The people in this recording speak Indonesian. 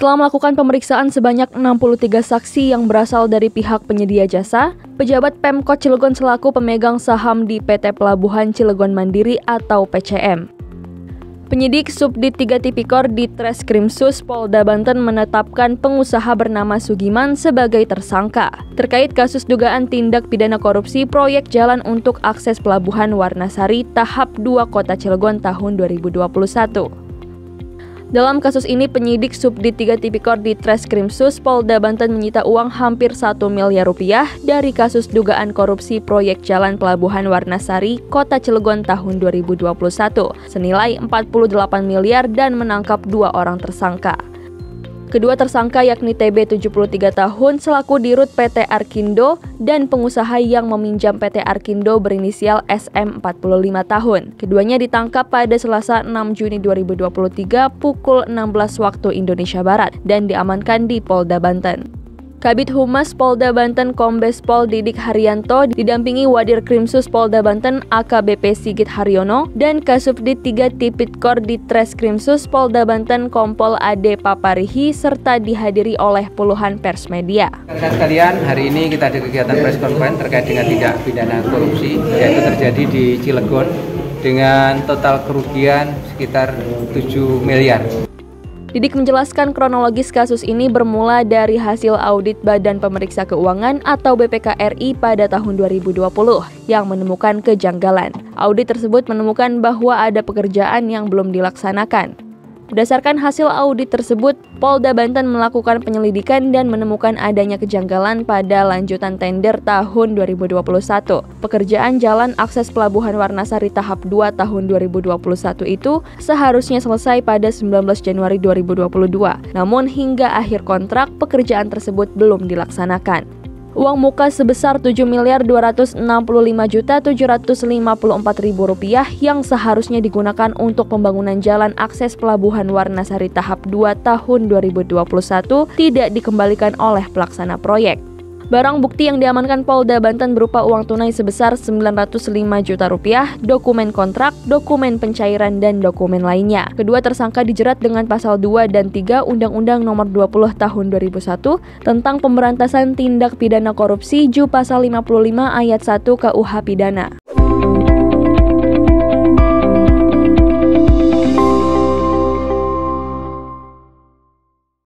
Setelah melakukan pemeriksaan sebanyak 63 saksi yang berasal dari pihak penyedia jasa, pejabat Pemkot Cilegon selaku pemegang saham di PT Pelabuhan Cilegon Mandiri atau PCM. Penyidik Subdit 3 Tipikor di Treskrimsus Polda Banten menetapkan pengusaha bernama Sugiman sebagai tersangka terkait kasus dugaan tindak pidana korupsi proyek jalan untuk akses Pelabuhan Warnasari tahap 2 Kota Cilegon tahun 2021. Dalam kasus ini, penyidik Subdit 3 Tipikor di Treskrimsus Polda Banten menyita uang hampir 1 miliar rupiah dari kasus dugaan korupsi proyek jalan Pelabuhan Warnasari, Kota Cilegon tahun 2021, senilai 48 miliar dan menangkap 2 orang tersangka. Kedua tersangka yakni TB 73 tahun selaku Dirut PT Arkindo dan pengusaha yang meminjam PT Arkindo berinisial SM 45 tahun. Keduanya ditangkap pada Selasa 6 Juni 2023 pukul 16 waktu Indonesia Barat dan diamankan di Polda Banten. Kabid Humas Polda Banten Kombes Pol Didik Haryanto didampingi Wadir Krimsus Polda Banten AKBP Sigit Haryono dan Kasubdit 3 Tipikor di Treskrimsus Polda Banten Kompol Ade Paparihi serta dihadiri oleh puluhan pers media. Rekan sekalian, hari ini kita ada kegiatan press conference terkait dengan tindak pidana korupsi yaitu terjadi di Cilegon dengan total kerugian sekitar 7 miliar. Didik menjelaskan kronologis kasus ini bermula dari hasil audit Badan Pemeriksa Keuangan atau BPK RI pada tahun 2020 yang menemukan kejanggalan. Audit tersebut menemukan bahwa ada pekerjaan yang belum dilaksanakan. Berdasarkan hasil audit tersebut, Polda Banten melakukan penyelidikan dan menemukan adanya kejanggalan pada lanjutan tender tahun 2021. Pekerjaan jalan akses Pelabuhan Warnasari tahap 2 tahun 2021 itu seharusnya selesai pada 19 Januari 2022. Namun hingga akhir kontrak, pekerjaan tersebut belum dilaksanakan. Uang muka sebesar Rp7.265.754.000 yang seharusnya digunakan untuk pembangunan jalan akses Pelabuhan Warnasari tahap 2 tahun 2021 tidak dikembalikan oleh pelaksana proyek. Barang bukti yang diamankan Polda Banten berupa uang tunai sebesar Rp905 juta, dokumen kontrak, dokumen pencairan, dan dokumen lainnya. Kedua tersangka dijerat dengan pasal 2 dan 3 Undang-Undang Nomor 20 Tahun 2001 tentang pemberantasan tindak pidana korupsi Ju Pasal 55 Ayat 1 KUH Pidana.